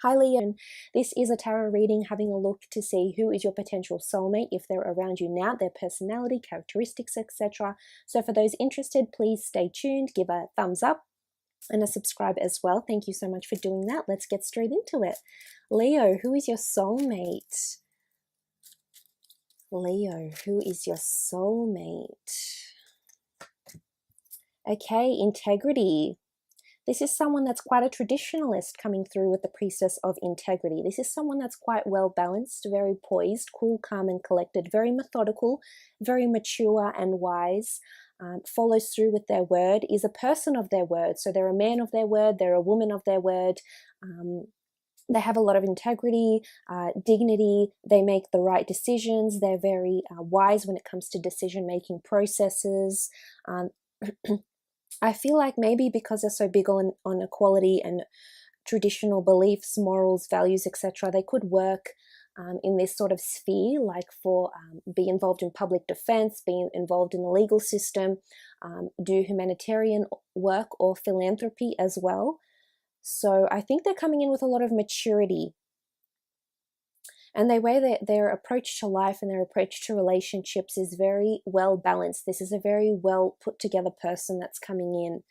Hi Leo, this is a tarot reading having a look to see who is your potential soulmate, if they're around you now, their personality, characteristics, etc. So for those interested, please stay tuned, give a thumbs up and a subscribe as well. Thank you so much for doing that. Let's get straight into it. Leo, who is your soulmate? Leo, who is your soulmate? Okay, integrity. This is someone that's quite a traditionalist coming through with the Priestess of Integrity. This is someone that's quite well balanced, very poised, cool, calm, and collected, very methodical, very mature and wise, follows through with their word, is a person of their word. So they're a man of their word, they're a woman of their word. They have a lot of integrity, dignity, they make the right decisions, they're very wise when it comes to decision-making processes. I feel like maybe because they're so big on equality and traditional beliefs, morals, values, etc., they could work in this sort of sphere, like for be involved in public defense, be involved in the legal system, do humanitarian work or philanthropy as well. So I think they're coming in with a lot of maturity. And the way their approach to life and their approach to relationships is very well balanced. This is a very well put together person that's coming in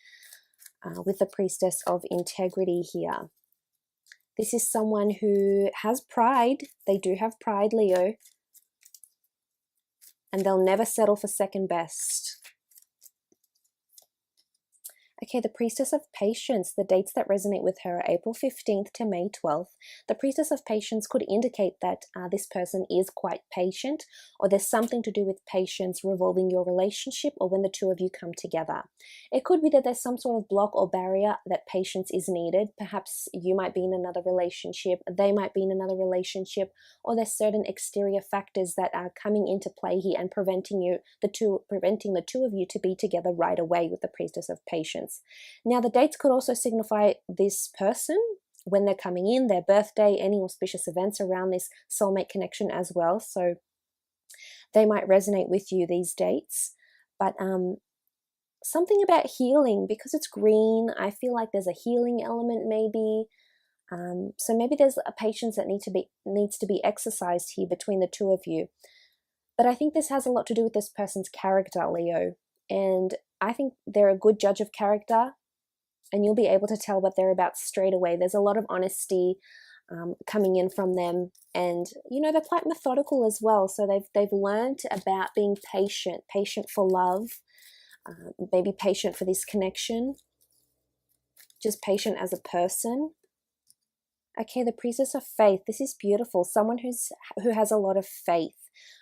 with the Priestess of Integrity here. This is someone who has pride. They do have pride, Leo. And they'll never settle for second best. Okay, the Priestess of Patience, the dates that resonate with her are April 15th to May 12th. The Priestess of Patience could indicate that this person is quite patient, or there's something to do with patience revolving your relationship or when the two of you come together. It could be that there's some sort of block or barrier that patience is needed. Perhaps you might be in another relationship, they might be in another relationship, or there's certain exterior factors that are coming into play here and preventing the two of you to be together right away with the Priestess of Patience. Now, the dates could also signify this person, when they're coming in, their birthday, any auspicious events around this soulmate connection as well. So they might resonate with you, these dates. But something about healing, because it's green, I feel like there's a healing element maybe. So maybe there's a patience that needs to be exercised here between the two of you. But I think this has a lot to do with this person's character, Leo. And I think they're a good judge of character, and you'll be able to tell what they're about straight away. There's a lot of honesty coming in from them, and you know, they're quite methodical as well. So they've learned about being patient for love, maybe patient for this connection, just patient as a person. Okay, the Priestess of Faith. This is beautiful. Someone who has a lot of faith.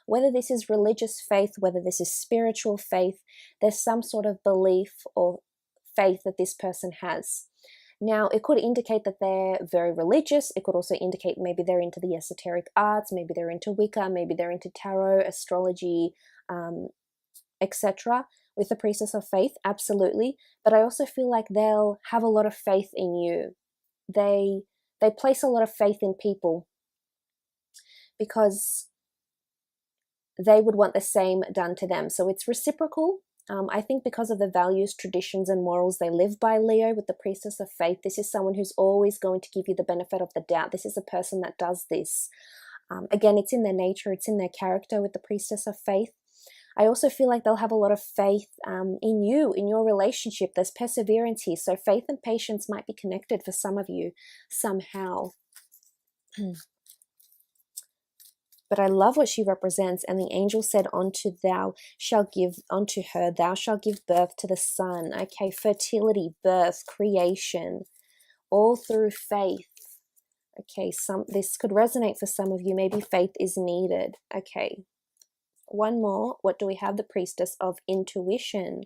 Whether this is religious faith, whether this is spiritual faith, there's some sort of belief or faith that this person has. Now, it could indicate that they're very religious. It could also indicate maybe they're into the esoteric arts, maybe they're into Wicca, maybe they're into tarot, astrology, etc. With the Priestess of Faith, absolutely. But I also feel like they'll have a lot of faith in you. They place a lot of faith in people because they would want the same done to them. So it's reciprocal. I think because of the values, traditions, and morals they live by, Leo, with the Priestess of Faith, this is someone who's always going to give you the benefit of the doubt. This is a person that does this. Again, it's in their nature, it's in their character with the Priestess of Faith. I also feel like they'll have a lot of faith in you, in your relationship. There's perseverance here. So faith and patience might be connected for some of you somehow. But I love what she represents. And the angel said, thou shalt give birth to the son. Okay, fertility, birth, creation, all through faith. Okay, this could resonate for some of you. Maybe faith is needed. Okay, one more. What do we have? The Priestess of Intuition.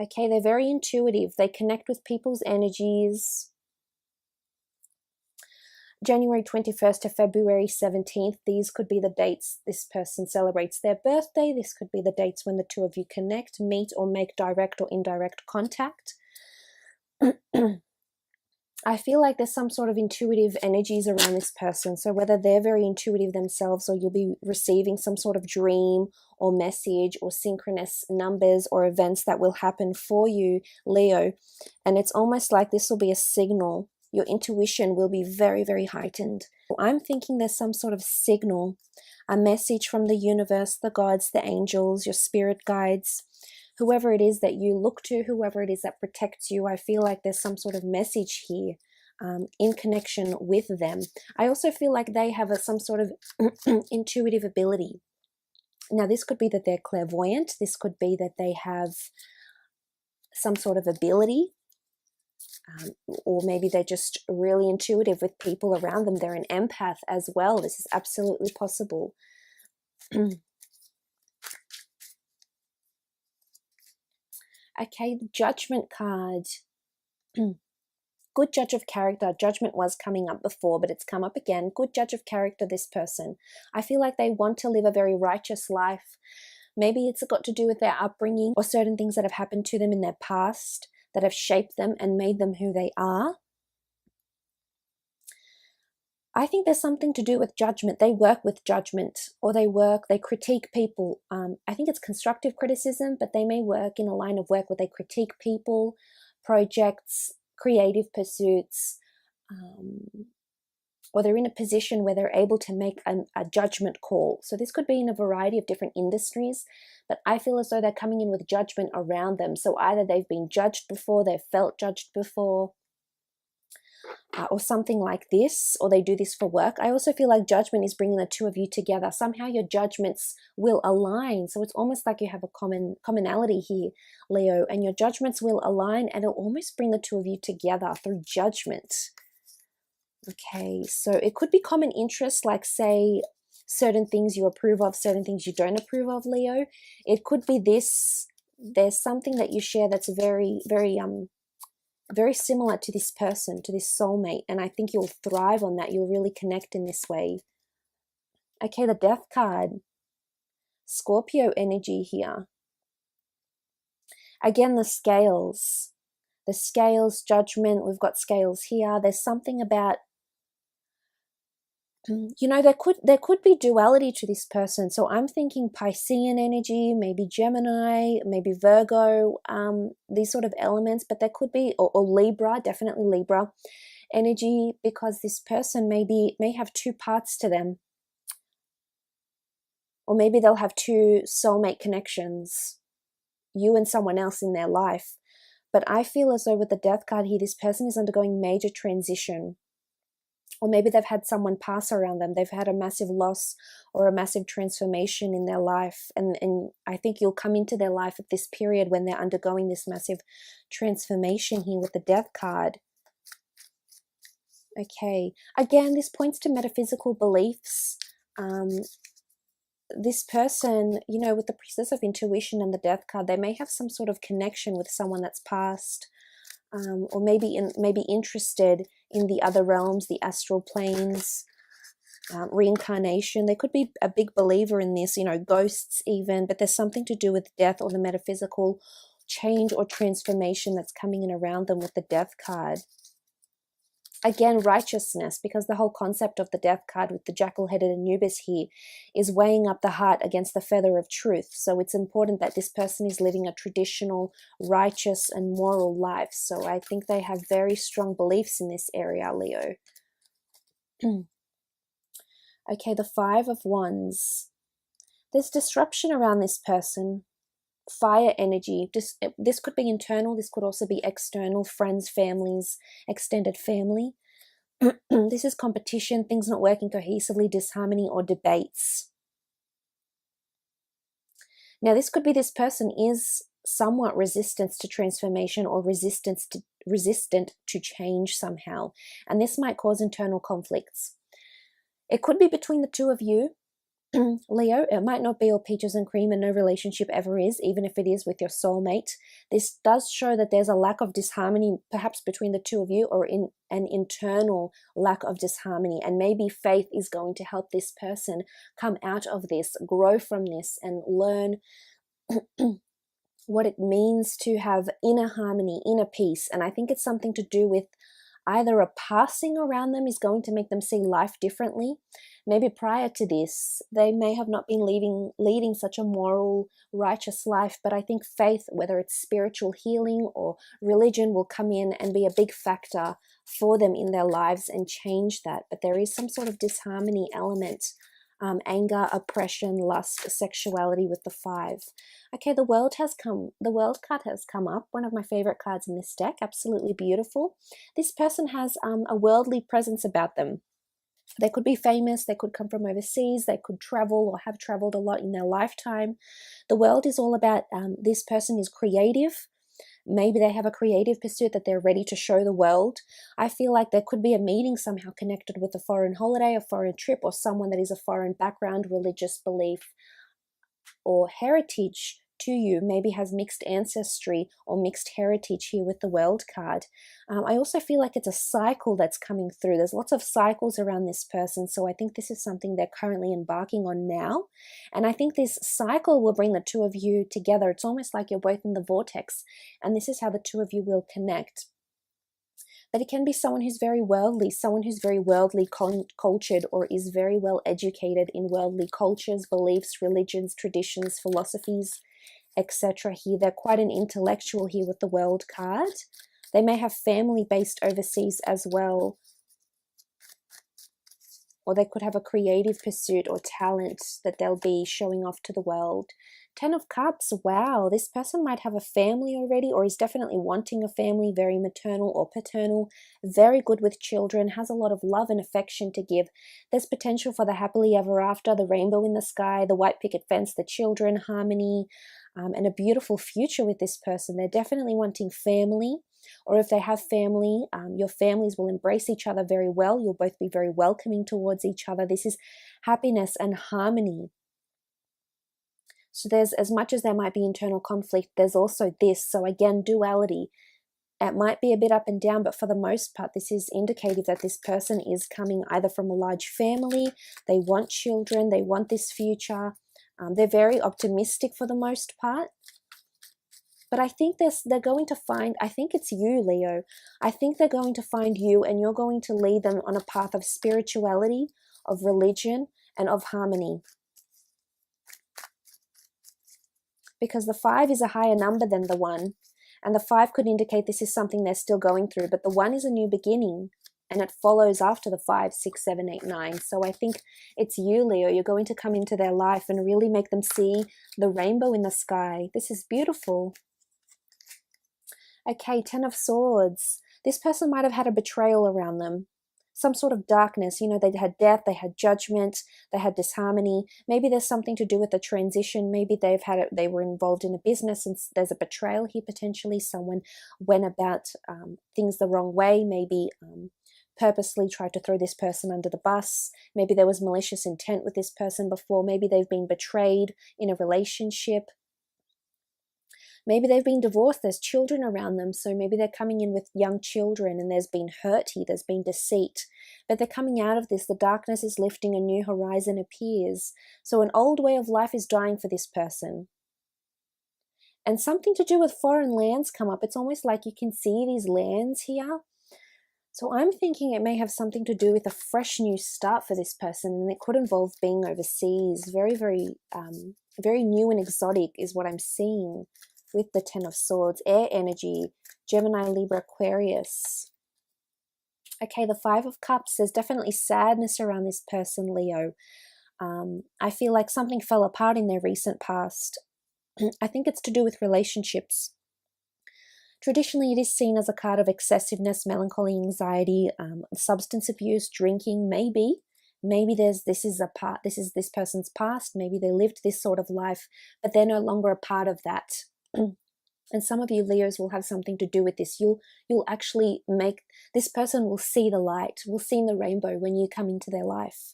Okay, they're very intuitive. They connect with people's energies. January 21st to February 17th, these could be the dates this person celebrates their birthday. This could be the dates when the two of you connect, meet, or make direct or indirect contact. I feel like there's some sort of intuitive energies around this person. So whether they're very intuitive themselves, or you'll be receiving some sort of dream or message or synchronous numbers or events that will happen for you, Leo. And it's almost like this will be a signal Your intuition will be very, very heightened. I'm thinking there's some sort of signal, a message from the universe, the gods, the angels, your spirit guides, whoever it is that you look to, whoever it is that protects you. I feel like there's some sort of message here in connection with them. I also feel like they have some sort of intuitive ability. Now, this could be that they're clairvoyant. This could be that they have some sort of ability. Or maybe they're just really intuitive with people around them. They're an empath as well. This is absolutely possible. Okay, the Judgment card. Good judge of character. Judgment was coming up before, but it's come up again. Good judge of character, this person. I feel like they want to live a very righteous life. Maybe it's got to do with their upbringing or certain things that have happened to them in their past that have shaped them and made them who they are. I think there's something to do with judgment. They work with judgment, or they critique people. I think it's constructive criticism, but they may work in a line of work where they critique people, projects, creative pursuits, or they're in a position where they're able to make a judgment call. So this could be in a variety of different industries, but I feel as though they're coming in with judgment around them. So either they've been judged before, they've felt judged before, or something like this, or they do this for work. I also feel like judgment is bringing the two of you together. Somehow your judgments will align. So it's almost like you have a commonality here, Leo, and your judgments will align, and it'll almost bring the two of you together through judgment. Okay, so it could be common interests, like say certain things you approve of, certain things you don't approve of, Leo. It could be this. There's something that you share that's very, very similar to this person, to this soulmate, and I think you'll thrive on that. You'll really connect in this way. Okay, the Death card. Scorpio energy here. Again, the scales. The scales, judgment, we've got scales here. There's something about, you know, there could be duality to this person. So I'm thinking Piscean energy, maybe Gemini, maybe Virgo, these sort of elements, but there could be, or Libra, definitely Libra energy, because this person may have two parts to them. Or maybe they'll have two soulmate connections, you and someone else in their life. But I feel as though with the Death card here, this person is undergoing major transition. Or maybe they've had someone pass around them. They've had a massive loss or a massive transformation in their life. And I think you'll come into their life at this period when they're undergoing this massive transformation here with the Death card. Okay. Again, this points to metaphysical beliefs. This person, you know, with the Priestess of Intuition and the Death card, they may have some sort of connection with someone that's passed. Or maybe interested in the other realms, the astral planes, reincarnation. They could be a big believer in this, you know, ghosts even, but there's something to do with death or the metaphysical change or transformation that's coming in around them with the Death card. Again, righteousness, because the whole concept of the Death card with the jackal-headed Anubis here is weighing up the heart against the feather of truth. So it's important that this person is living a traditional, righteous and moral life. So I think they have very strong beliefs in this area, Leo. Okay, the Five of Wands. There's disruption around this person. Fire energy. This could be internal. This could also be external. Friends, families, extended family. This is competition. Things not working cohesively. Disharmony or debates. Now, this could be this person is somewhat resistant to transformation or resistant to change somehow. And this might cause internal conflicts. It could be between the two of you. Leo, it might not be all peaches and cream, and no relationship ever is, even if it is with your soulmate. This does show that there's a lack of disharmony, perhaps between the two of you, or in an internal lack of disharmony. And maybe faith is going to help this person come out of this, grow from this, and learn what it means to have inner harmony, inner peace. And I think it's something to do with either a passing around them is going to make them see life differently. maybe prior to this, they may have not been leading such a moral, righteous life, but I think faith, whether it's spiritual healing or religion, will come in and be a big factor for them in their lives and change that. But there is some sort of disharmony element, anger, oppression, lust, sexuality with the 5. Okay, the world card has come up, one of my favorite cards in this deck, absolutely beautiful. This person has a worldly presence about them. They could be famous, they could come from overseas, they could travel or have traveled a lot in their lifetime. The world is all about this person is creative. Maybe they have a creative pursuit that they're ready to show the world. I feel like there could be a meeting somehow connected with a foreign holiday, a foreign trip, or someone that is a foreign background, religious belief, or heritage to you, maybe has mixed ancestry or mixed heritage here with the world card. I also feel like it's a cycle that's coming through. There's lots of cycles around this person, so I think this is something they're currently embarking on now. And I think this cycle will bring the two of you together. It's almost like you're both in the vortex, and this is how the two of you will connect. But it can be someone who's very worldly, cultured, or is very well educated in worldly cultures, beliefs, religions, traditions, philosophies, etc. here. They're quite an intellectual here with the world card. They may have family based overseas as well. Or they could have a creative pursuit or talent that they'll be showing off to the world. 10 of Cups, wow, this person might have a family already, or is definitely wanting a family, very maternal or paternal, very good with children, has a lot of love and affection to give. There's potential for the happily ever after, the rainbow in the sky, the white picket fence, the children, harmony, and a beautiful future with this person. They're definitely wanting family. Or if they have family, your families will embrace each other very well. You'll both be very welcoming towards each other. This is happiness and harmony. So there's, as much as there might be internal conflict, there's also this. So again, duality. It might be a bit up and down, but for the most part, this is indicative that this person is coming either from a large family, they want children, they want this future. They're very optimistic for the most part. But I think they're going to find, I think it's you, Leo. I think they're going to find you, and you're going to lead them on a path of spirituality, of religion, and of harmony. Because the 5 is a higher number than the 1. And the 5 could indicate this is something they're still going through. But the 1 is a new beginning. And it follows after the 5, 6, 7, 8, 9. So I think it's you, Leo. You're going to come into their life and really make them see the rainbow in the sky. This is beautiful. Okay, 10 of Swords. This person might have had a betrayal around them. Some sort of darkness. You know, they had death, they had judgment, they had disharmony. Maybe there's something to do with the transition. Maybe they were involved in a business and there's a betrayal here potentially. Someone went about things the wrong way. Maybe purposely tried to throw this person under the bus. Maybe there was malicious intent with this person before. Maybe they've been betrayed in a relationship. Maybe they've been divorced, there's children around them, so maybe they're coming in with young children and there's been hurt here, there's been deceit. But they're coming out of this, the darkness is lifting, a new horizon appears. So an old way of life is dying for this person. And something to do with foreign lands come up. It's almost like you can see these lands here. So I'm thinking it may have something to do with a fresh new start for this person, and it could involve being overseas. Very, very, very new and exotic is what I'm seeing with the 10 of Swords. Air energy, Gemini, Libra, Aquarius. Okay, the 5 of Cups. There's definitely sadness around this person, Leo. I feel like something fell apart in their recent past. I think it's to do with relationships. Traditionally, it is seen as a card of excessiveness, melancholy, anxiety, substance abuse, drinking, maybe. Maybe this is this person's past. Maybe they lived this sort of life, but they're no longer a part of that. And some of you Leos will have something to do with this. You'll actually make, this person will see the light, will see the rainbow when you come into their life.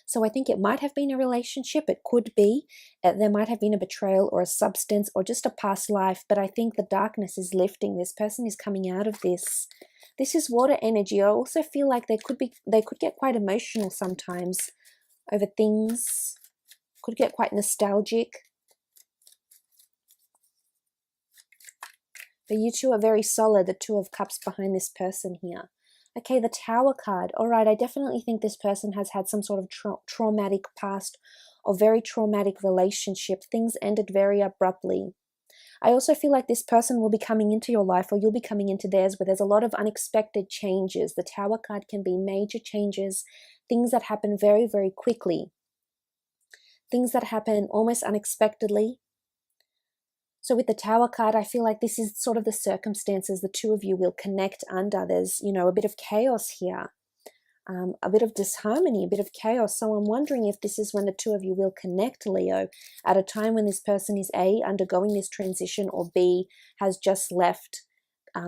So I think it might have been a relationship, it could be, there might have been a betrayal or a substance or just a past life, but I think the darkness is lifting. This person is coming out of this. This is water energy. I also feel like they could get quite emotional sometimes over things, could get quite nostalgic. But you two are very solid, the 2 of Cups behind this person here. Okay, the Tower card. All right, I definitely think this person has had some sort of traumatic past or very traumatic relationship. Things ended very abruptly. I also feel like this person will be coming into your life, or you'll be coming into theirs, where there's a lot of unexpected changes. The Tower card can be major changes, things that happen very, very quickly, things that happen almost unexpectedly. So with the Tower card, I feel like this is sort of the circumstances the two of you will connect under. There's, you know, a bit of chaos here, a bit of disharmony, a bit of chaos. So I'm wondering if this is when the two of you will connect, Leo, at a time when this person is A, undergoing this transition, or B, has just left,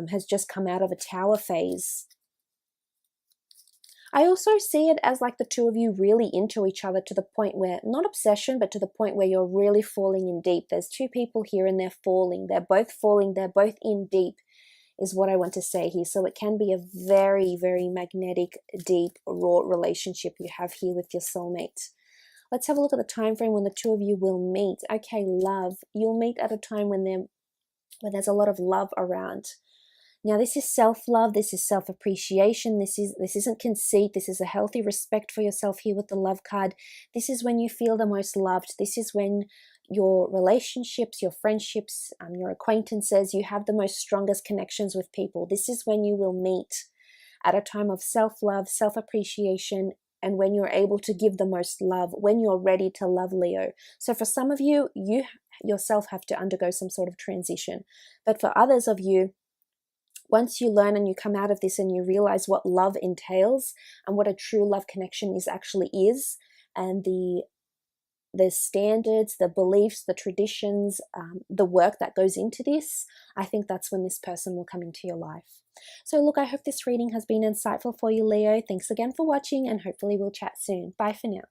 has just come out of a Tower phase. I also see it as like the two of you really into each other, to the point where, not obsession, but to the point where you're really falling in deep. There's two people here and they're falling. They're both falling. They're both in deep, is what I want to say here. So it can be a very, very magnetic, deep, raw relationship you have here with your soulmate. Let's have a look at the time frame when the two of you will meet. Okay, love. You'll meet at a time when there's a lot of love around. Now, this is self-love, this is self-appreciation, this isn't conceit, this is a healthy respect for yourself here with the love card. This is when you feel the most loved. This is when your relationships, your friendships, your acquaintances, you have the most strongest connections with people. This is when you will meet at a time of self-love, self-appreciation, and when you're able to give the most love, when you're ready to love, Leo. So for some of you, you yourself have to undergo some sort of transition. But for others of you, once you learn and you come out of this and you realize what love entails and what a true love connection actually is, and the standards, the beliefs, the traditions, the work that goes into this, I think that's when this person will come into your life. So look, I hope this reading has been insightful for you, Leo. Thanks again for watching, and hopefully we'll chat soon. Bye for now.